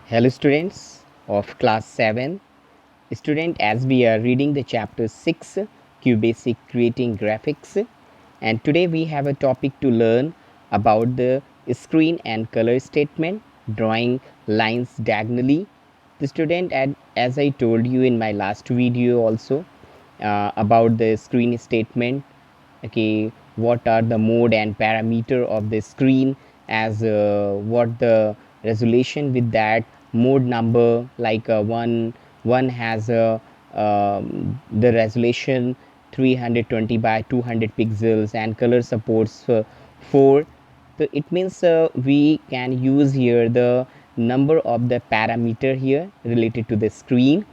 Hello students of class 7. Student, as we are reading the chapter 6 QBasic creating graphics, and today we have a topic to learn about the screen and color statement, drawing lines diagonally. The student, as I told you in my last video also, about the screen statement, okay, what are the mode and parameter of the screen, as what the resolution with that mode number, like one has the resolution 320 by 200 pixels and color supports 4. So it means we can use here the number of the parameter here related to the screen.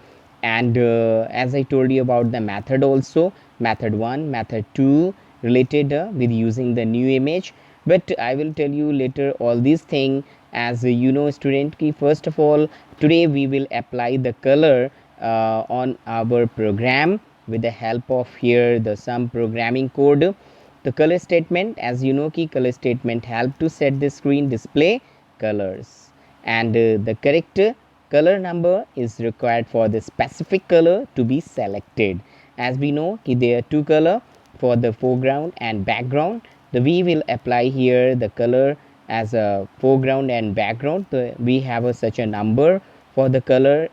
And as I told you about the method also, method 1, method 2 related with using the new image. But I will tell you later all these things, as you know student ki first of all today we will apply the color on our program with the help of here the some programming code. The color statement, as you know ki color statement help to set the screen display colors, and the correct color number is required for the specific color to be selected. As we know ki there are two color for the foreground and background. We will apply here the color as a foreground and background. We have such a number for the color,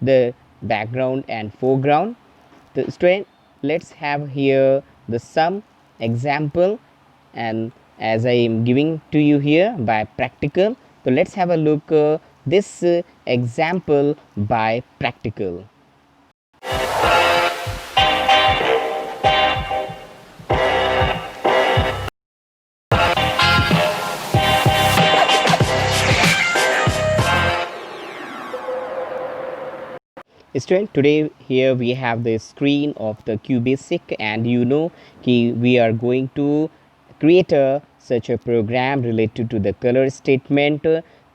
the background and foreground. The student, let's have here the some example, and as I am giving to you here by practical, so let's have a look this example by practical. Student, today here we have the screen of the QBasic, and you know we are going to create such a program related to the color statement.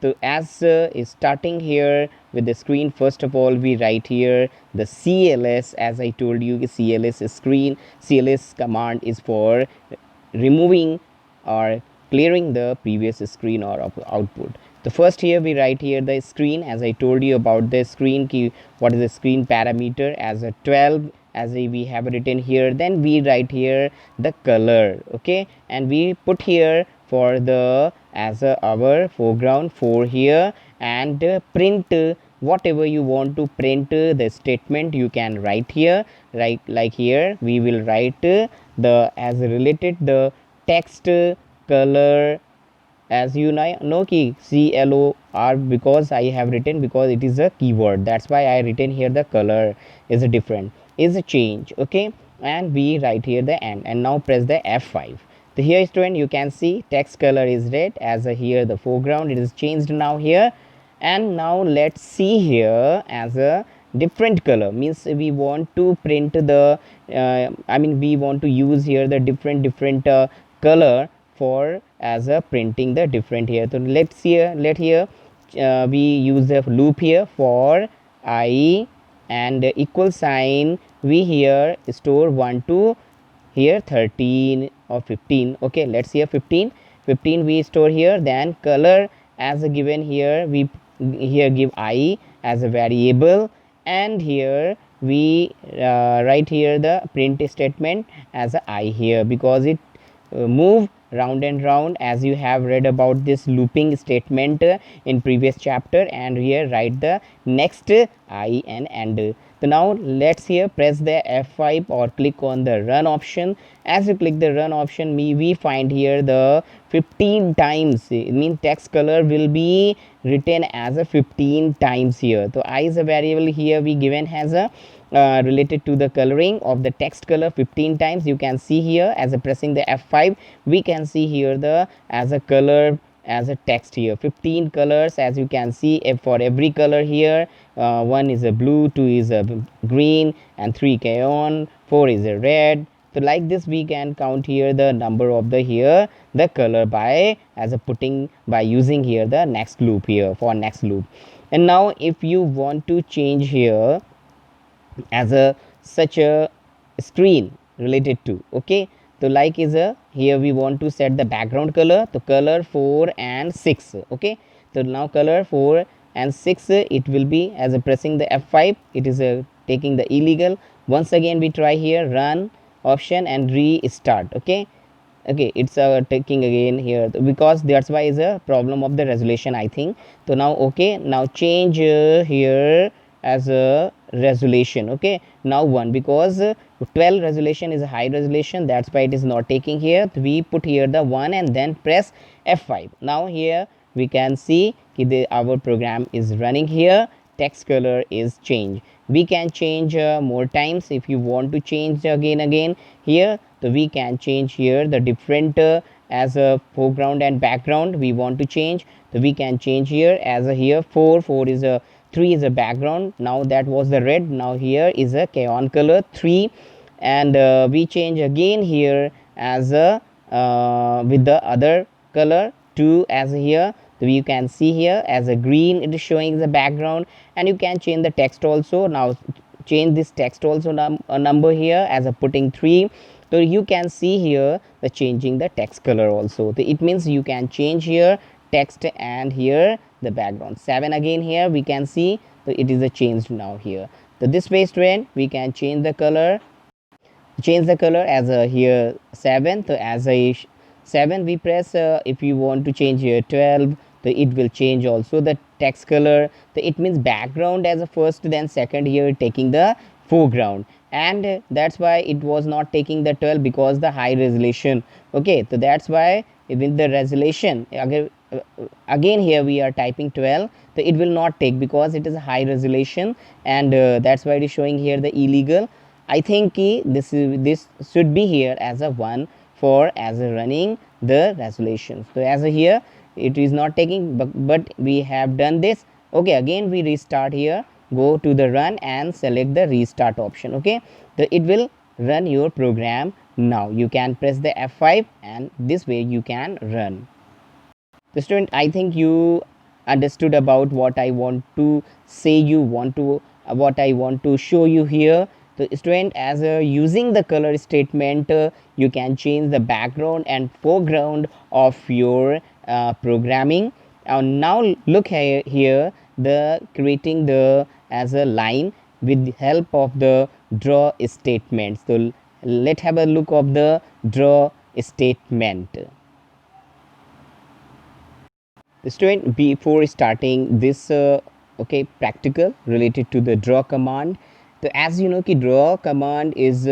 So as is starting here with the screen, first of all we write here the CLS. As I told you, CLS screen, CLS command is for removing or clearing the previous screen or output. The first here we write here the screen, as I told you about the screen key, what is the screen parameter as a 12, as we have written here. Then we write here the color, okay, and we put here for the as our foreground 4 here, and print whatever you want to print the statement you can write here, right? Like here we will write the as related the text color, as you know key CLOR, because I have written, because it is a keyword, that's why I written here the color is a different, is a change, okay. And we write here the end, and now press the F5. So here student, you can see text color is red, as here the foreground it is changed now here. And now let's see here as a different color, means we want to print the we want to use here the different color for as a printing the different here. So let's here, let here we use the loop here for I, and equal sign we here store 1 to here 13 or 15, okay. Let's here 15 we store here. Then color as a given here, we here give I as a variable, and here we write here the print statement as a I here, because it move round and round, as you have read about this looping statement in previous chapter. And here write the next I and end. So now let's here press the F5 or click on the run option. As you click the run option, we find here the 15 times, it means text color will be written as a 15 times here. So I is a variable here we given as a related to the coloring of the text color 15 times. You can see here as a pressing the F5, we can see here the as a color as a text here 15 colors, as you can see for every color here. 1 is a blue, 2 is a green, and 3 crayon, 4 is a red. So like this we can count here the number of the here the color by as a putting by using here the next loop here for next loop. And now if you want to change here as a such a screen related to, okay. So like is a here we want to set the background color, the color 4 and 6, okay. So now color 4 and 6 it will be as a pressing the F5, it is taking the illegal. Once again we try here run option and restart. Okay, okay, it's taking again here because that's why is a problem of the resolution, I think. So now okay, now change here as a resolution. Okay, now 1 because 12 resolution is a high resolution, that's why it is not taking here. We put here the 1 and then press F5. Now here we can see our program is running here. Text color is changed. We can change more times if you want to change again here. So we can change here the different as a foreground and background we want to change. So we can change here as a here 4 is a 3 is a background. Now that was the red, now here is a crayon color 3, and we change again here as a with the other color 2 as here. So you can see here as a green it is showing the background, and you can change the text also. Now change this text also a number here as a putting 3. So you can see here the changing the text color also. So it means you can change here text and here the background. 7 again here we can see, so it is a changed now here. So this way student we can change the color as a here 7. So as a 7 we press if you want to change here 12, so it will change also the text color. So it means background as a first, then second here taking the foreground, and that's why it was not taking the 12 because the high resolution. Okay, so that's why with the resolution again here we are typing 12, so it will not take because it is a high resolution, and that's why it is showing here the illegal. I think this should be here as a 1 for as a running the resolution. So as a here it is not taking, but we have done this. Okay, again we restart here, go to the run and select the restart option. Okay, so it will run your program. Now you can press the F5 and this way you can run. The student, I think you understood about what I want to say, you want to what I want to show you here. The student, as using the color statement you can change the background and foreground of your programming. Now look here the creating the as a line with the help of the draw statement. So let's have a look of the draw statement. Student, before starting this okay practical related to the draw command, so as you know ki draw command is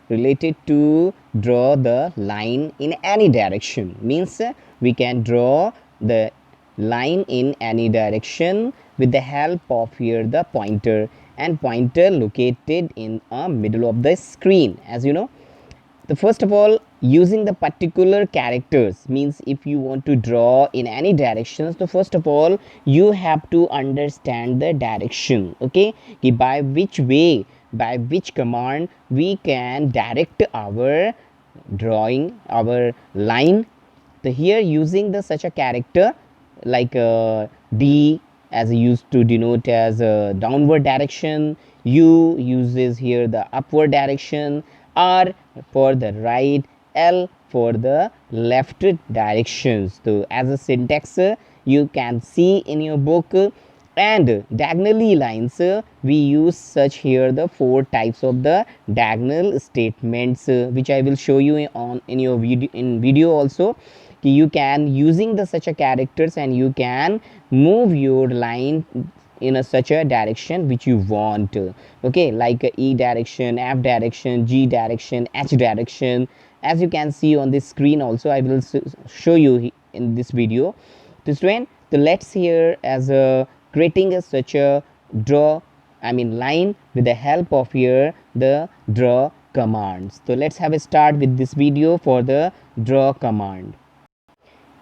related to draw the line in any direction, means we can draw the line in any direction with the help of here the pointer, and pointer located in a middle of the screen, as you know. The first of all, using the particular characters means if you want to draw in any directions, so first of all you have to understand the direction. Okay, by which way, by which command we can direct our drawing, our line. So here using the such a character like D as used to denote as a downward direction, U uses here the upward direction, R for the right, L for the left directions. So as a syntax you can see in your book, and diagonally lines we use such here the 4 types of the diagonal statements which I will show you on in your video also. You can using the such a characters and you can move your line in a such a direction which you want. Okay, like E direction, F direction, G direction, H direction, as you can see on this screen also. I will show you in this video. This one, so let's here as a creating a such a draw, I mean line with the help of here the draw commands. So let's have a start with this video for the draw command.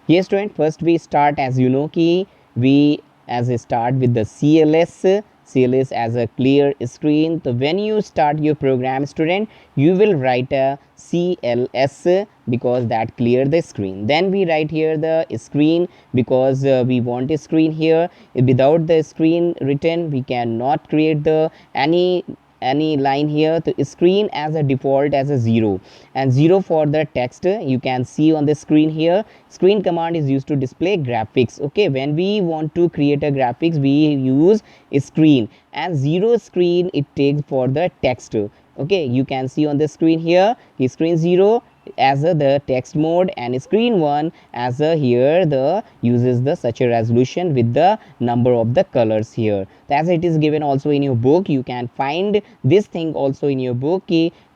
Yes student, first we start as you know ki we as a start with the CLS as a clear screen. So when you start your program student, you will write a CLS because that clear the screen. Then we write here the screen because we want a screen here. Without the screen written we cannot create the any any line here. The screen as a default as a 0, and 0 for the text. You can see on the screen here, screen command is used to display graphics. Okay, when we want to create a graphics, we use screen, and 0 screen it takes for the text. Okay, you can see on the screen here, screen 0 as the text mode, and screen 1 as here the uses the such a resolution with the number of the colors here. As it is given also in your book, you can find this thing also in your book.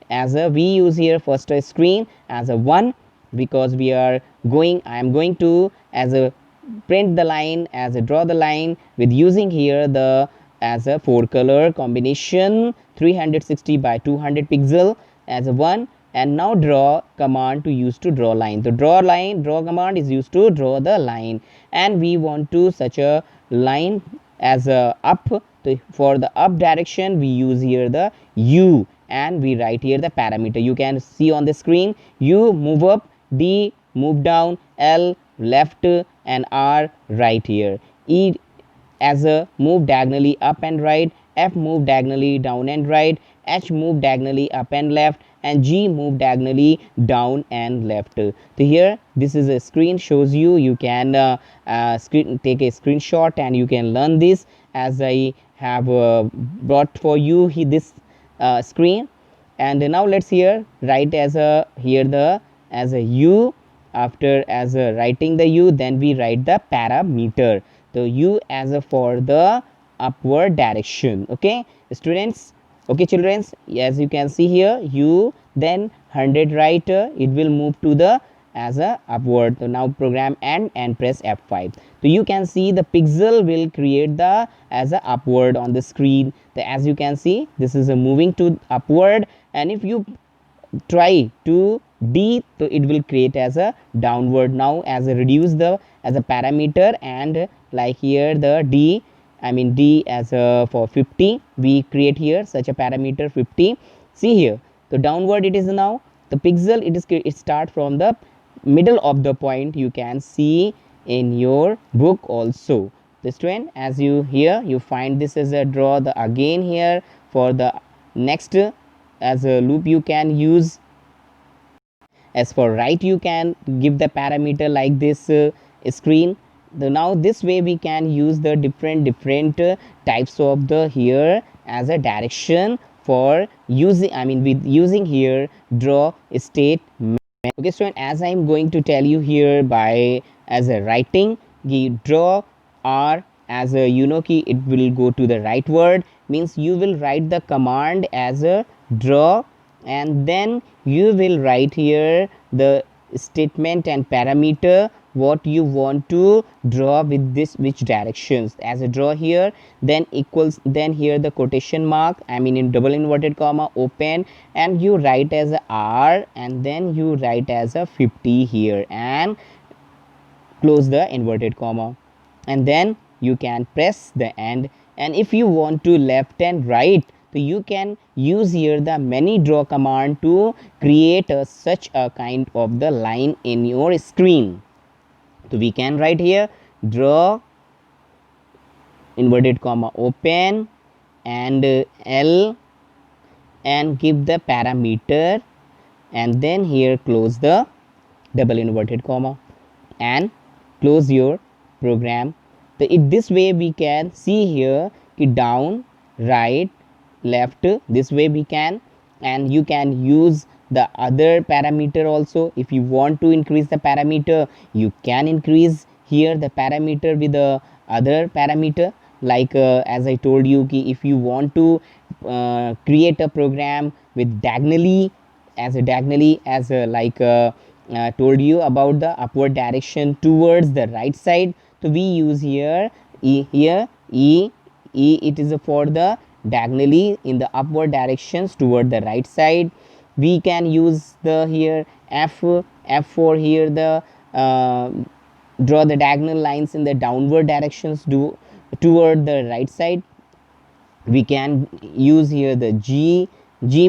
As we use here first a screen as a 1, because we are going, I am going to as a print the line, as a draw the line with using here the as a 4 color combination 360 by 200 pixel as a 1. And now draw command to use to draw line. The draw command is used to draw the line, and we want to such a line as a up. For the up direction we use here the u, and we write here the parameter. You can see on the screen, u move up, d move down, l left, and r right here, e as a move diagonally up and right, f move diagonally down and right, h move diagonally up and left, and g move diagonally down and left. So here this is a screen shows you, you can take a screenshot and you can learn this, as I have brought for you this screen. And now let's here write as a here the as a u. After as a writing the u, then we write the parameter, the u as a for the upward direction. Okay students, okay children, as you can see here, u then 100 right, it will move to the as a upward. So now program and press F5. So you can see the pixel will create the as a upward on the screen. As you can see, this is a moving to upward, and if you try to d, so it will create as a downward. Now as a reduce the as a parameter, and like here the d, I mean d as a for 50, we create here such a parameter 50. See here, so downward it is now the pixel, it start from the middle of the point. You can see in your book also. The student, as you here you find this as a draw the again here for the next as a loop you can use. As for right, you can give the parameter like this screen. Now this way we can use the different types of the here as a direction for using, I mean with using here draw statement. Okay student, as I am going to tell you here by as a writing, draw r as a key, it will go to the right word, means you will write the command as a draw, and then you will write here the statement and parameter what you want to draw with this which directions as a draw here, then equals, then here the quotation mark, I mean in double inverted comma open, and you write as a r, and then you write as a 50 here and close the inverted comma, and then you can press the end. And if you want to left and right, so you can use here the many draw command to create such a kind of the line in your screen. So we can write here draw inverted comma open and L and give the parameter, and then here close the double inverted comma and close your program. So this way we can see here down, right, left, this way we can. And you can use the other parameter also. If you want to increase the parameter, you can increase here the parameter with the other parameter, like as I told you, if you want to create a program with diagonally as a like told you about the upward direction towards the right side, so we use here e, it is for the diagonally in the upward directions toward the right side. We can use the here f for here the draw the diagonal lines in the downward directions toward the right side. We can use here the g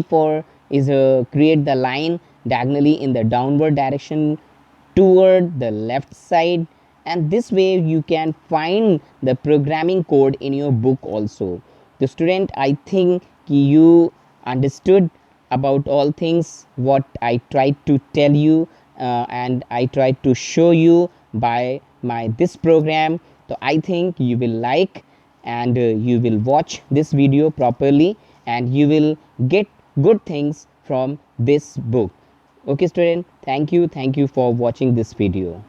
for is create the line diagonally in the downward direction toward the left side. And this way you can find the programming code in your book also. The student, I think कि you understood about all things what I tried to tell you and I tried to show you by my this program. So I think you will like and you will watch this video properly and you will get good things from this book. Okay student, thank you for watching this video.